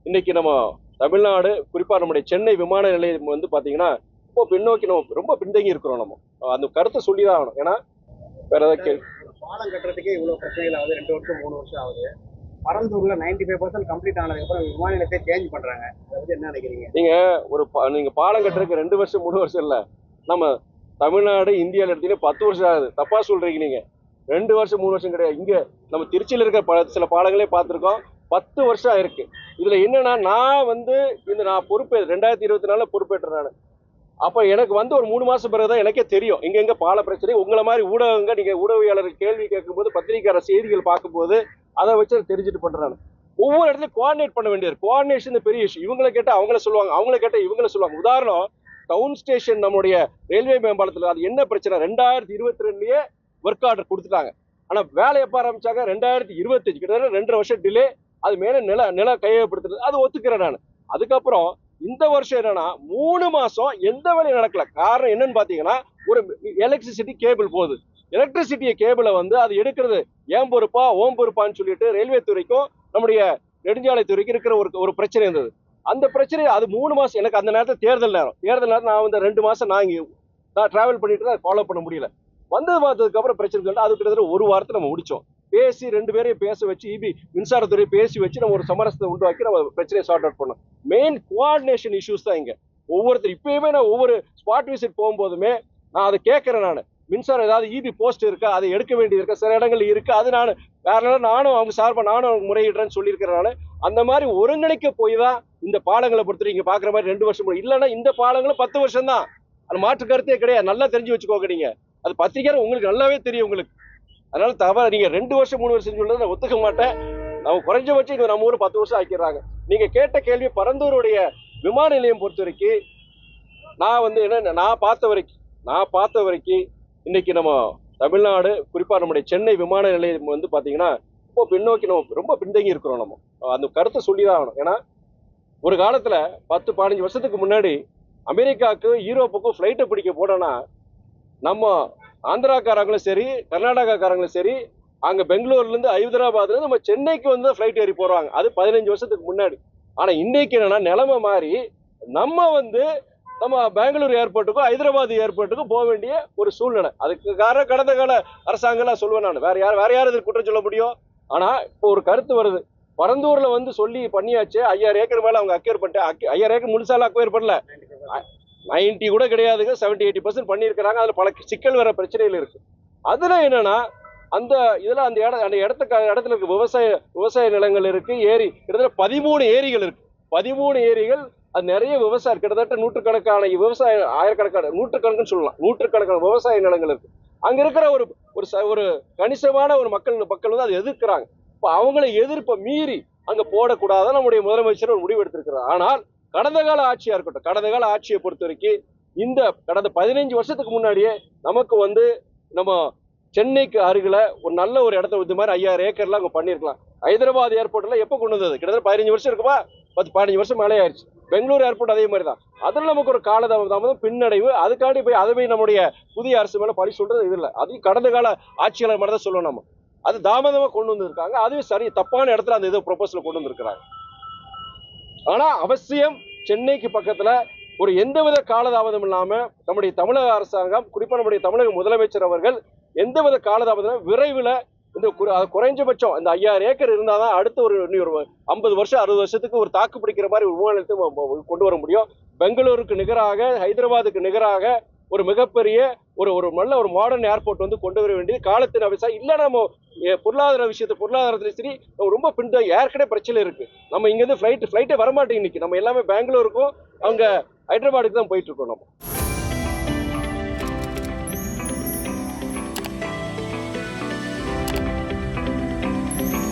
இன்னைக்கு நம்ம தமிழ்நாடு குறிப்பா நம்முடைய சென்னை விமான நிலையம் வந்து பாத்தீங்கன்னா ரொம்ப பின்னோக்கி நம்ம ரொம்ப பின்தங்கி இருக்கிறோம். நம்ம அந்த கருத்தை சொல்லிதான் ஆகணும். ஏன்னா வேற ஏதாவது கேள்வி? பாலம் கட்டுறதுக்கே இவ்வளவு பிரச்சனைகள் ஆகுது. 2 வருஷம் 3 வருஷம் ஆகுது. பரந்தூர்ல 95% கம்ப்ளீட் ஆனதுக்கு அப்புறம் விமான நிலையத்தை சேஞ்ச் பண்றாங்க. அதை பத்தி என்ன நினைக்கிறீங்க? நீங்க பாலம் கட்டுறதுக்கு 2 வருஷம் 3 வருஷம் இல்ல, நம்ம தமிழ்நாடு இந்தியாவில் எடுத்தீங்கன்னா 10 வருஷம் ஆகுது. தப்பா சொல்றீங்க நீங்க. 2 வருஷம் 3 வருஷம் கிடையாது. இங்க நம்ம திருச்சியில் இருக்க சில பாலங்களே பார்த்துருக்கோம். 10 வருஷம் ஆயிருக்கு. இதுல என்னன்னா நான் பொறுப்பே 2024 பொறுப்பேற்றேன் நான். அப்ப எனக்கு ஒரு 3 மாசம் பிறகுதான் எனக்கே தெரியும் எங்க பால பிரச்சனை. உங்களை மாதிரி நீங்க ஊடகவியாளர்கள் கேள்வி கேட்கும்போது, பத்திரிகையாளர் செய்திகள் பார்க்கும்போது அதை வச்சு தெரிஞ்சுட்டு பண்றாங்க. ஒவ்வொரு இடத்துலயும் கோஆர்டினேட் பண்ண வேண்டியது. கோஆர்டினேஷன் பெரிய இஷ்யூ. இவங்களை கேட்டா அவங்கள சொல்லுவாங்க, அவங்கள கேட்டா இவங்கள சொல்லுவாங்க. உதாரணம், டவுன் ஸ்டேஷன் நம்முடைய ரயில்வே மேம்பாலத்துல அது என்ன பிரச்சனை, 2022லயே ஒர்க் ஆர்டர் கொடுத்துட்டாங்க. ஆனா வேலை எப்ப ஆரம்பிச்சாங்க? 2025, கிட்டத்தட்ட 2.5 வருஷம் டிலே. அது மேல நில கையகப்படுத்துறது அது ஒத்துக்கிறேன் நான். அதுக்கப்புறம் இந்த வருஷம் என்னன்னா 3 மாசம் எந்த வேலையும் நடக்கல. காரணம் என்னன்னு பாத்தீங்கன்னா, ஒரு எலக்ட்ரிசிட்டி கேபிள் போகுது. எலக்ட்ரிசிட்டியை கேபிளை அது எடுக்கிறது ஏன் பொறுப்பா ஓம் பொறுப்பான்னு சொல்லிட்டு ரயில்வே துறைக்கும் நம்முடைய நெடுஞ்சாலை துறைக்கும் இருக்கிற ஒரு பிரச்சனை இருந்தது. அந்த பிரச்சனை அது 3 மாசம். எனக்கு அந்த நேரத்தில் தேர்தல் நேரம் நான் 2 மாசம் நான் டிராவல் பண்ணிட்டு தான் ஃபாலோ பண்ண முடியல. பார்த்ததுக்கு அப்புறம் பிரச்சனை அது கிட்டத்தட்ட 1 வாரத்தை நம்ம முடிச்சோம். பேசி 2 பேரையும் பேச வச்சு மின்சாரத்துறை பேசி வச்சு நம்ம ஒரு சமரசத்தை உண்டாக்கி நம்ம பிரச்சனையை சார்ட் அவுட் பண்ணோம். மெயின் கோஆர்டினேஷன் இஷ்யூஸ் தான் இங்க. இப்பயுமே நான் ஒவ்வொரு ஸ்பாட் விசிட் போகும்போதுமே நான் அதை கேட்கறேன். நான் மின்சாரம் ஏதாவது போஸ்ட் இருக்கா, அதை எடுக்க வேண்டியது இருக்கா, சில இடங்கள் இருக்கு. அது நானும் அவங்க சார்பாக நானும் முறையிடுறேன்னு சொல்லியிருக்கிறேன். அந்த மாதிரி ஒருங்கிணைக்க போய் தான் இந்த பாலங்களை பொறுத்த இங்க பாக்குற மாதிரி 2 வருஷம் இல்லைன்னா இந்த பாலங்களும் 10 வருஷம் தான். அது மாற்று கருத்தே கிடையாது. நல்லா தெரிஞ்சு வச்சுக்கோங்க. நீங்க அது பத்திரிக்கை உங்களுக்கு நல்லாவே தெரியும் உங்களுக்கு. அதனால தவிர நீங்க 2 வருஷம் 3 வருஷம் சொல்றது நான் ஒத்துக்க மாட்டேன். நம்ம குறைஞ்சபட்சம் இங்க நம்ம ஊர் 10 வருஷம் ஆக்கிடுறாங்க. நீங்க கேட்ட கேள்வி பரந்தூருடைய விமான நிலையம் பொறுத்த வரைக்கும் நான் பார்த்த வரைக்கும் இன்னைக்கு நம்ம தமிழ்நாடு குறிப்பா நம்முடைய சென்னை விமான நிலையம் பாத்தீங்கன்னா ரொம்ப பின்னோக்கி நம்ம ரொம்ப பின்தங்கி இருக்கிறோம். நம்ம அந்த கருத்தை சொல்லிதான் ஆகணும். ஏன்னா ஒரு காலத்துல 10-15 வருஷத்துக்கு முன்னாடி அமெரிக்காவுக்கு யூரோப்புக்கும் ஃபிளைட்டை பிடிக்க போனோம்னா நம்ம ஆந்திராக்காரங்களும் சரி, கர்நாடகாக்காரங்களும் சரி, அங்க பெங்களூர்ல இருந்து ஹைதராபாத்ல நம்ம சென்னைக்கு ஃபிளைட் ஏறி போறாங்க. அது 15 வருஷத்துக்கு முன்னாடி. ஆனா இன்னைக்கு என்னன்னா நிலைமை மாறி நம்ம பெங்களூர் ஏர்போர்ட்டுக்கும் ஹைதராபாத் ஏர்போர்ட்டுக்கும் போக வேண்டிய ஒரு சூழ்நிலை. அதுக்கு காரணம் கடந்த கால அரசாங்கம் சொல்லுவேன் நான். வேற யார் இதுக்கு குற்றம் சொல்ல முடியும்? ஆனா இப்போ ஒரு கருத்து வருது, பரந்தூர்ல சொல்லி பண்ணியாச்சு, 5000 ஏக்கர் மேல அவங்க அக்வேர் பண்ணிட்டு 5000 ஏக்கர் முழுசால அக்வேர் பண்ணல, 90 கூட கிடையாதுங்க, 70-80% பண்ணியிருக்கிறாங்க. அதுல பல சிக்கல் வர பிரச்சனைகள் இருக்கு. அதுல என்னன்னா அந்த இடத்துல இருக்கு விவசாய நிலங்கள் இருக்கு, ஏரி கிட்டத்தட்ட 13 ஏரிகள் இருக்கு. 13 ஏரிகள். அது நிறைய விவசாயம், கிட்டத்தட்ட நூற்றுக்கணக்கான விவசாய நூற்றுக்கணக்குன்னு சொல்லலாம், நூற்றுக்கணக்கான விவசாய நிலங்கள் இருக்கு. அங்க இருக்கிற ஒரு கணிசமான ஒரு மக்கள் அதை எதிர்க்கிறாங்க. இப்ப அவங்களை எதிர்ப்பை மீறி அங்க போடக்கூடாதான் நம்முடைய முதலமைச்சர் ஒரு முடிவு எடுத்திருக்கிறார். ஆனால் கடந்த கால ஆட்சியா இருக்கட்டும், கடந்த கால ஆட்சியை பொறுத்த வரைக்கும் கடந்த 15 வருஷத்துக்கு முன்னாடியே நமக்கு நம்ம சென்னைக்கு அருகில ஒரு நல்ல ஒரு இடத்த இது மாதிரி 5000 ஏக்கர்லாம் அங்க பண்ணிருக்கலாம். ஹைதராபாத் ஏர்போர்ட்ல எப்ப கொண்டு வந்தது? கிட்டத்தட்ட 15 வருஷம் இருக்குமா? 15 வருஷம் மேலே ஆயிடுச்சு. பெங்களூர் ஏர்போர்ட் அதே மாதிரி தான். அதுல நமக்கு ஒரு காலதாமதம், பின்னடைவு. அதுக்காண்டி போய் நம்முடைய புதிய அரசு மேல பழி சொல்றது இது இல்லை. அதையும் கடந்த கால ஆட்சியாளர் மாதிரி தான் சொல்லணும். நம்ம அது தாமதமா கொண்டு வந்திருக்காங்க. அதுவே சரி, தப்பான இடத்துல அந்த ப்ரொபோசல் கொண்டு வந்திருக்கிறாங்க. ஆனா அவசியம் சென்னைக்கு பக்கத்துல ஒரு எந்தவித காலதாமதம் இல்லாம நம்முடைய தமிழக அரசாங்கம், குறிப்பா நம்முடைய தமிழக முதலமைச்சர் அவர்கள் எந்தவித காலதாமதம் விரைவில் குறைஞ்சபட்சம் இந்த 5000 ஏக்கர் இருந்தாதான் அடுத்த ஒரு 50 வருஷம் 60 வருஷத்துக்கு ஒரு தாக்கு பிடிக்கிற மாதிரி ஒரு விமான நிலையத்தை கொண்டு வர முடியும். பெங்களூருக்கு நிகராக, ஹைதராபாத்துக்கு நிகராக ஒரு மிகப்பெரிய ஒரு நல்ல ஒரு மாடர்ன் ஏர்போர்ட் கொண்டு வர வேண்டியது காலத்தின் அவசியம். இல்ல நம்ம பொருளாதாரத்துல சரி ரொம்ப பின்தங்கி ஏற்கனவே பிரச்சனை இருக்கு. நம்ம இங்க இருந்து ஃபிளைட்டே வரமாட்டேங்க. இன்னைக்கு நம்ம எல்லாமே பெங்களூருக்கும் அவங்க ஹைதராபாத்துக்கு தான் போயிட்டு இருக்கோம். நம்ம